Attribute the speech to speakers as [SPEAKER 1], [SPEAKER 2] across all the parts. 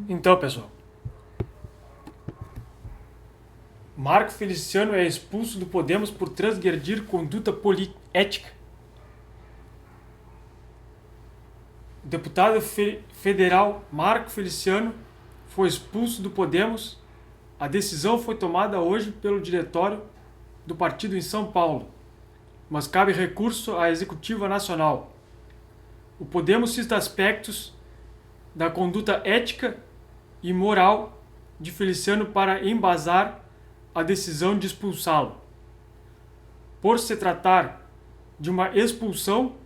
[SPEAKER 1] Então, pessoal, Marco Feliciano é expulso do Podemos por transgredir conduta ética. O deputado federal Marco Feliciano foi expulso do Podemos. A decisão foi tomada hoje pelo diretório do partido em São Paulo, mas cabe recurso à Executiva Nacional. O Podemos cita aspectos da conduta ética e moral de Feliciano para embasar a decisão de expulsá-lo. Por se tratar de uma expulsão,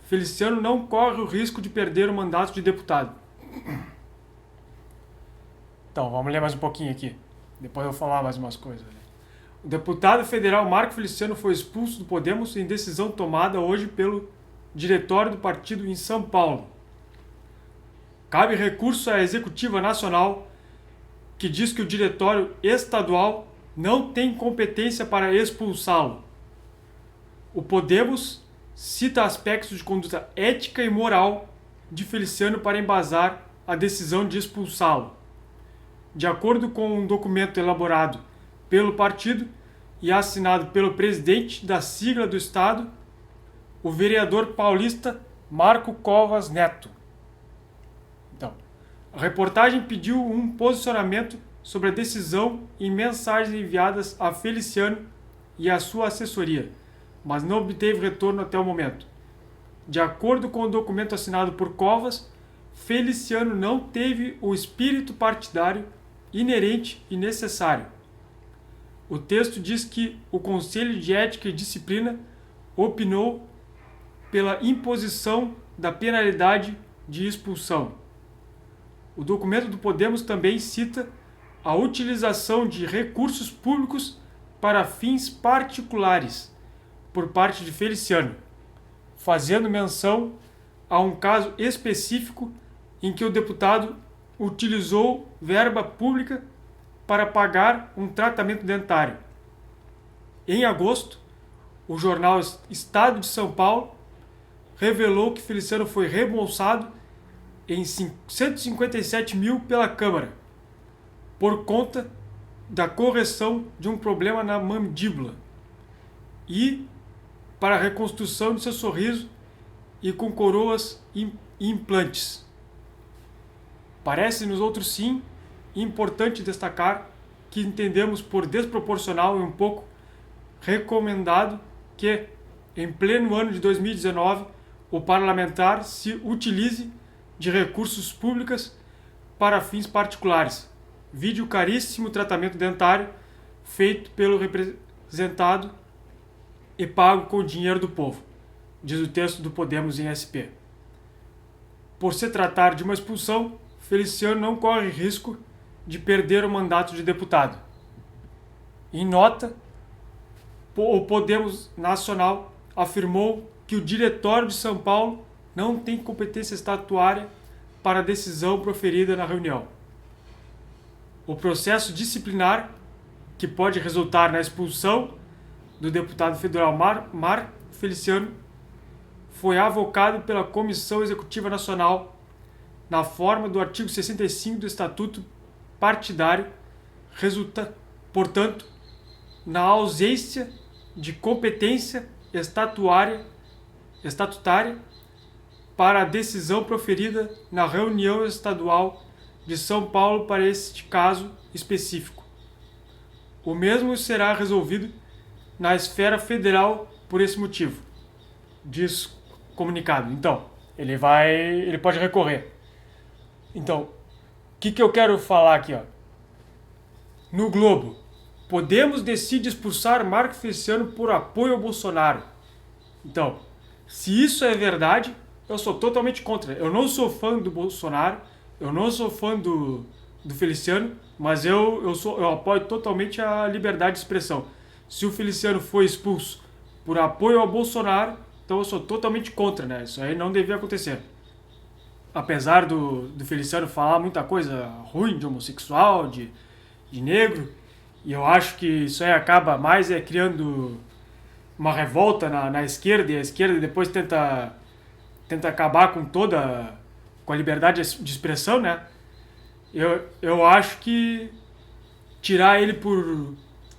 [SPEAKER 1] Feliciano não corre o risco de perder o mandato de deputado. Então, vamos ler mais um pouquinho aqui. Depois eu vou falar mais umas coisas. O deputado federal Marco Feliciano foi expulso do Podemos em decisão tomada hoje pelo diretório do partido em São Paulo. Cabe recurso à Executiva Nacional, que diz que o diretório estadual não tem competência para expulsá-lo. O Podemos cita aspectos de conduta ética e moral de Feliciano para embasar a decisão de expulsá-lo. De acordo com um documento elaborado pelo partido e assinado pelo presidente da sigla do Estado, o vereador paulista Marco Covas Neto. Então, a reportagem pediu um posicionamento sobre a decisão em mensagens enviadas a Feliciano e à sua assessoria, mas não obteve retorno até o momento. De acordo com o documento assinado por Covas, Feliciano não teve o espírito partidário inerente e necessário. O texto diz que o Conselho de Ética e Disciplina opinou pela imposição da penalidade de expulsão. O documento do Podemos também cita a utilização de recursos públicos para fins particulares por parte de Feliciano, fazendo menção a um caso específico em que o deputado utilizou verba pública para pagar um tratamento dentário. Em agosto, o jornal Estado de São Paulo revelou que Feliciano foi reembolsado em 157 mil pela Câmara, por conta da correção de um problema na mandíbula e para a reconstrução de seu sorriso e com coroas e implantes. Parece-nos outros sim importante destacar que entendemos por desproporcional e um pouco recomendado que, em pleno ano de 2019, o parlamentar se utilize de recursos públicos para fins particulares. Vide o caríssimo tratamento dentário feito pelo representado e pago com o dinheiro do povo, diz o texto do Podemos em SP. Por se tratar de uma expulsão, Feliciano não corre risco de perder o mandato de deputado. Em nota, o Podemos Nacional afirmou que o Diretório de São Paulo não tem competência estatutária para a decisão proferida na reunião. O processo disciplinar, que pode resultar na expulsão do deputado federal Marco Feliciano, foi avocado pela Comissão Executiva Nacional na forma do artigo 65 do Estatuto Partidário, resulta, portanto, na ausência de competência estatutária para a decisão proferida na reunião estadual de São Paulo para este caso específico. O mesmo será resolvido na esfera federal por esse motivo, diz comunicado. Então, ele pode recorrer. Então, o que eu quero falar aqui? No Globo, Podemos decide expulsar Marco Feliciano por apoio ao Bolsonaro. Então, se isso é verdade, eu sou totalmente contra. Eu não sou fã do Bolsonaro, eu não sou fã do Feliciano, mas eu apoio totalmente a liberdade de expressão. Se o Feliciano foi expulso por apoio ao Bolsonaro, então eu sou totalmente contra, né? Isso aí não devia acontecer. Apesar do Feliciano falar muita coisa ruim de homossexual, de negro, e eu acho que isso aí acaba mais criando uma revolta na esquerda, e a esquerda depois tenta acabar com a liberdade de expressão, né? Eu acho que tirar ele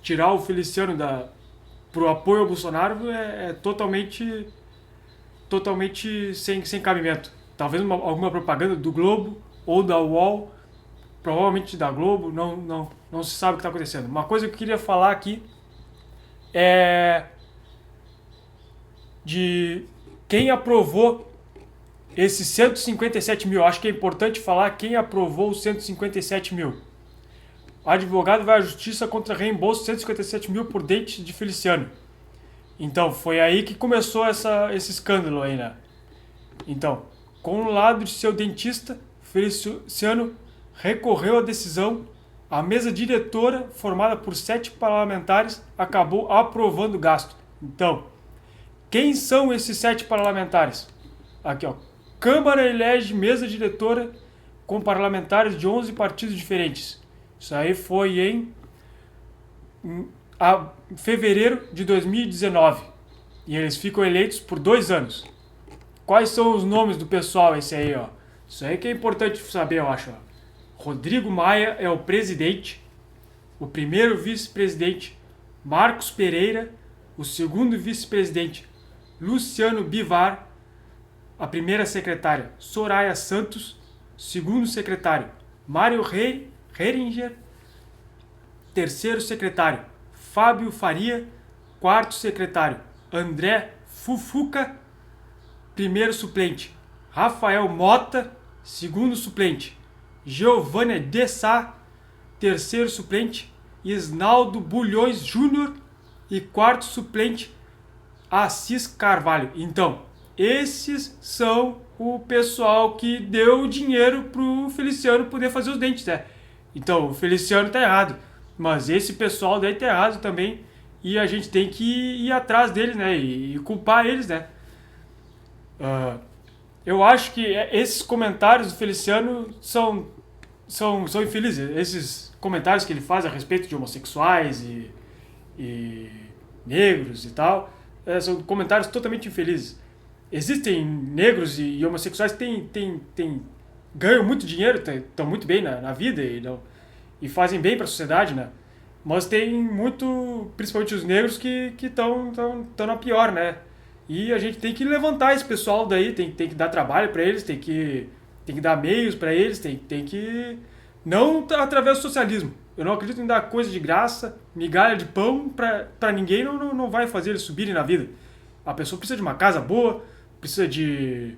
[SPEAKER 1] tirar o Feliciano pro apoio ao Bolsonaro é totalmente sem cabimento. Talvez alguma propaganda do Globo ou da UOL, provavelmente da Globo, não se sabe o que está acontecendo. Uma coisa que eu queria falar aqui é de quem aprovou esses 157 mil. Acho que é importante falar quem aprovou os 157 mil. O advogado vai à justiça contra reembolso de 157 mil por dente de Feliciano. Então, foi aí que começou esse escândalo aí, né? Então, com o lado de seu dentista, Feliciano recorreu à decisão. A mesa diretora, formada por 7 parlamentares, acabou aprovando o gasto. Então, quem são esses 7 parlamentares? Aqui, ó. Câmara elege mesa diretora com parlamentares de 11 partidos diferentes. Isso aí foi em fevereiro de 2019. E eles ficam eleitos por 2 anos. Quais são os nomes do pessoal esse aí, ó? Isso aí que é importante saber, eu acho. Ó. Rodrigo Maia é o presidente. O primeiro vice-presidente, Marcos Pereira. O segundo vice-presidente, Luciano Bivar. A primeira secretária, Soraya Santos. Segundo secretário, Mário Heringer. Terceiro secretário, Fábio Faria. Quarto secretário, André Fufuca. Primeiro suplente, Rafael Mota. Segundo suplente, Giovânia de Sá. Terceiro suplente, Isnaldo Bulhões Júnior. E quarto suplente, Assis Carvalho. Então, esses são o pessoal que deu dinheiro pro Feliciano poder fazer os dentes, né? Então, o Feliciano tá errado. Mas esse pessoal daí tá errado também. E a gente tem que ir atrás deles, né? E culpar eles, né? Eu acho que esses comentários do Feliciano são infelizes. Esses comentários que ele faz a respeito de homossexuais e negros e tal, são comentários totalmente infelizes. Existem negros e homossexuais que ganham muito dinheiro, estão muito bem na vida e fazem bem para a sociedade, né? Mas tem muito, principalmente os negros, que estão na pior, né? E a gente tem que levantar esse pessoal daí, tem que dar trabalho para eles, tem que dar meios para eles, tem que... Não através do socialismo. Eu não acredito em dar coisa de graça, migalha de pão, para ninguém não vai fazer eles subirem na vida. A pessoa precisa de uma casa boa, precisa de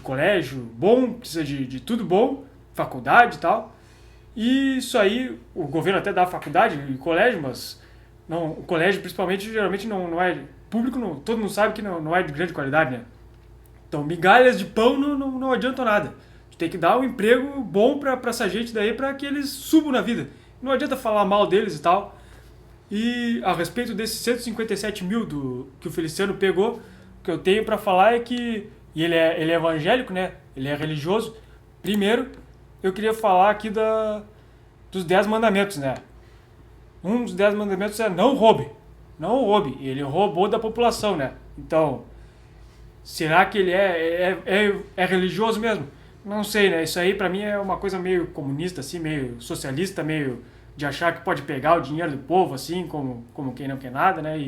[SPEAKER 1] colégio bom, precisa de tudo bom, faculdade e tal. E isso aí, o governo até dá faculdade e colégio, mas não, o colégio principalmente geralmente não é público, todo mundo sabe que não é de grande qualidade, né? Então migalhas de pão não adiantam nada. Tem que dar um emprego bom para essa gente daí, para que eles subam na vida. Não adianta falar mal deles e tal. E a respeito desses 157 mil que o Feliciano pegou, o que eu tenho para falar é que... E ele é evangélico, né? Ele é religioso. Primeiro, eu queria falar aqui dos 10 mandamentos, né? Um dos 10 mandamentos é não roube. Não roube. Ele roubou da população, né? Então, será que ele é religioso mesmo? Não sei, né? Isso aí pra mim é uma coisa meio comunista, assim, meio socialista, meio de achar que pode pegar o dinheiro do povo, assim, como quem não quer nada, né?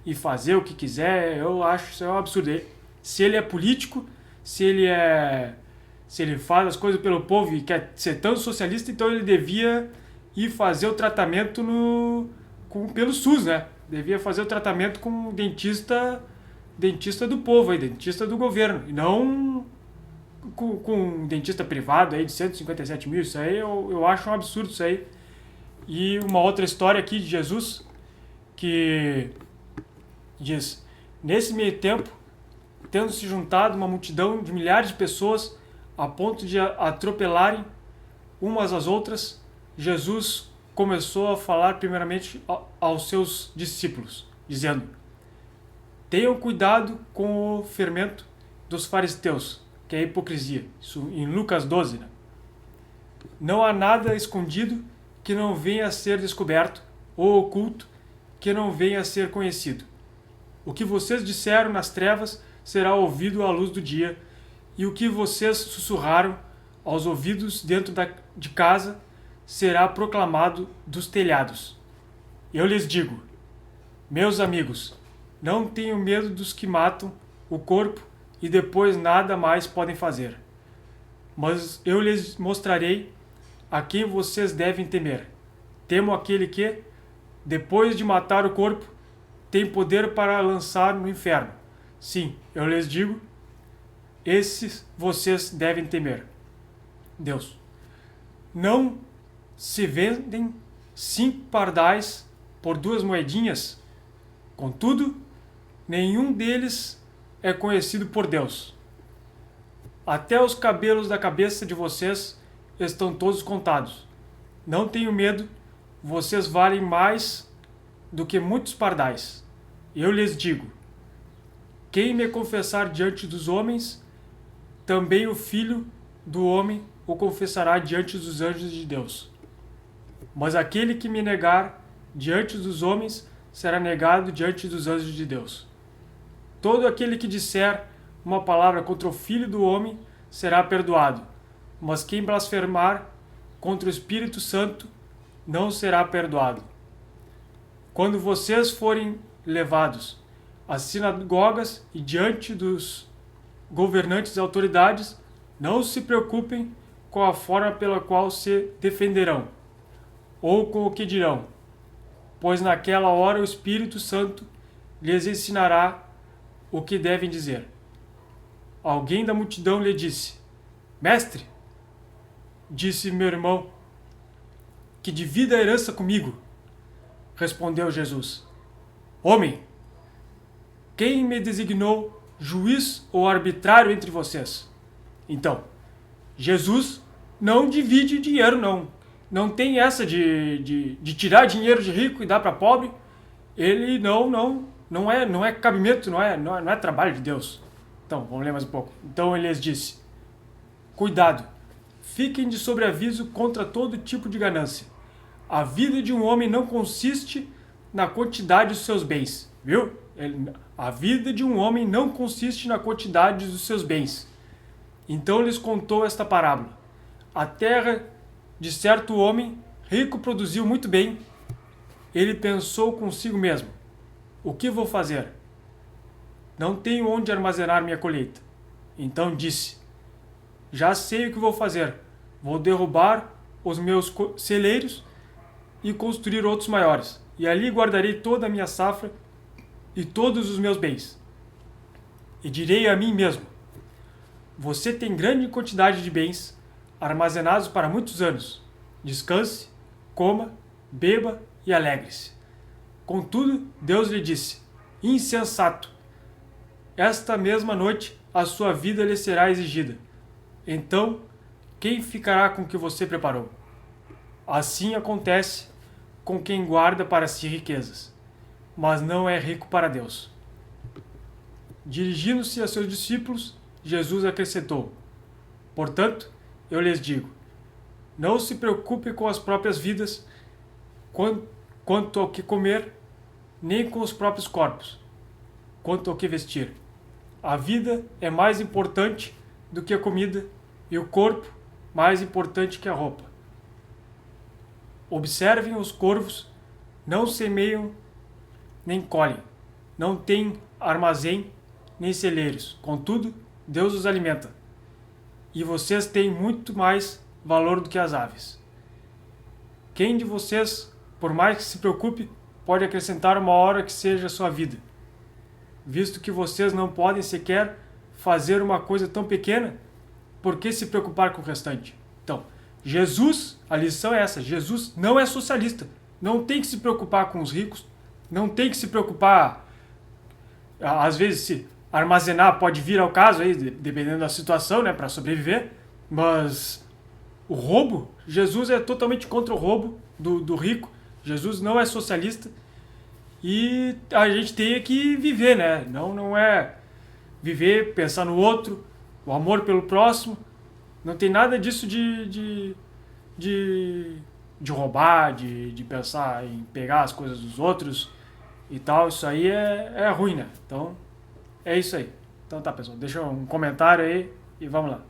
[SPEAKER 1] E fazer o que quiser. Eu acho isso é um absurdo. Se ele é político, se ele faz as coisas pelo povo e quer ser tão socialista, então ele devia ir fazer o tratamento pelo SUS, né? Devia fazer o tratamento com dentista do povo, aí, dentista do governo, e não com um dentista privado aí de 157 mil. Isso aí eu acho um absurdo isso aí. E uma outra história aqui de Jesus, que diz: nesse meio tempo, tendo se juntado uma multidão de milhares de pessoas a ponto de atropelarem umas às outras, Jesus começou a falar primeiramente aos seus discípulos, dizendo: tenham cuidado com o fermento dos fariseus, que é a hipocrisia. Isso em Lucas 12, né? Não há nada escondido que não venha a ser descoberto, ou oculto que não venha a ser conhecido. O que vocês disseram nas trevas será ouvido à luz do dia, e o que vocês sussurraram aos ouvidos dentro de casa, será proclamado dos telhados. Eu lhes digo, meus amigos, não tenham medo dos que matam o corpo e depois nada mais podem fazer. Mas eu lhes mostrarei a quem vocês devem temer. Temo aquele que, depois de matar o corpo, tem poder para lançar no inferno. Sim, eu lhes digo, esses vocês devem temer. Deus. Não se vendem 5 pardais por 2 moedinhas? Contudo, nenhum deles é conhecido por Deus. Até os cabelos da cabeça de vocês estão todos contados. Não tenham medo, vocês valem mais do que muitos pardais. Eu lhes digo, quem me confessar diante dos homens, também o Filho do Homem o confessará diante dos anjos de Deus. Mas aquele que me negar diante dos homens, será negado diante dos anjos de Deus. Todo aquele que disser uma palavra contra o Filho do Homem será perdoado, mas quem blasfemar contra o Espírito Santo não será perdoado. Quando vocês forem levados às sinagogas e diante dos governantes e autoridades, não se preocupem com a forma pela qual se defenderão, ou com o que dirão, pois naquela hora o Espírito Santo lhes ensinará o que devem dizer. Alguém da multidão lhe disse, Mestre, disse meu irmão, que divida a herança comigo. Respondeu Jesus, Homem, quem me designou juiz ou arbitrário entre vocês? Então, Jesus não divide dinheiro, não. Não tem essa de tirar dinheiro de rico e dar para pobre. Ele não é cabimento, não é trabalho de Deus. Então, vamos ler mais um pouco. Então ele lhes disse, cuidado, fiquem de sobreaviso contra todo tipo de ganância. A vida de um homem não consiste na quantidade dos seus bens, viu? A vida de um homem não consiste na quantidade dos seus bens. Então lhes contou esta parábola. A terra de certo homem rico produziu muito bem. Ele pensou consigo mesmo, o que vou fazer? Não tenho onde armazenar minha colheita. Então disse, já sei o que vou fazer. Vou derrubar os meus celeiros e construir outros maiores. E ali guardarei toda a minha safra e todos os meus bens. E direi a mim mesmo, você tem grande quantidade de bens armazenados para muitos anos. Descanse, coma, beba e alegre-se. Contudo, Deus lhe disse, insensato, esta mesma noite a sua vida lhe será exigida. Então, quem ficará com o que você preparou? Assim acontece com quem guarda para si riquezas, mas não é rico para Deus. Dirigindo-se a seus discípulos, Jesus acrescentou, portanto, eu lhes digo, não se preocupe com as próprias vidas, quanto ao que comer, nem com os próprios corpos, quanto ao que vestir. A vida é mais importante do que a comida e o corpo mais importante que a roupa. Observem os corvos, não semeiam nem colhem, não têm armazém nem celeiros, contudo, Deus os alimenta. E vocês têm muito mais valor do que as aves. Quem de vocês, por mais que se preocupe, pode acrescentar uma hora que seja a sua vida? Visto que vocês não podem sequer fazer uma coisa tão pequena, por que se preocupar com o restante? Então, Jesus, a lição é essa, Jesus não é socialista, não tem que se preocupar com os ricos, não tem que se preocupar, às vezes se armazenar pode vir ao caso, aí, dependendo da situação, né, para sobreviver, mas o roubo, Jesus é totalmente contra o roubo do rico, Jesus não é socialista e a gente tem que viver, né, não é viver, pensar no outro, o amor pelo próximo, não tem nada disso de roubar, de pensar em pegar as coisas dos outros e tal, isso aí é ruim, né, então é isso aí. Então tá, pessoal, deixa um comentário aí e vamos lá.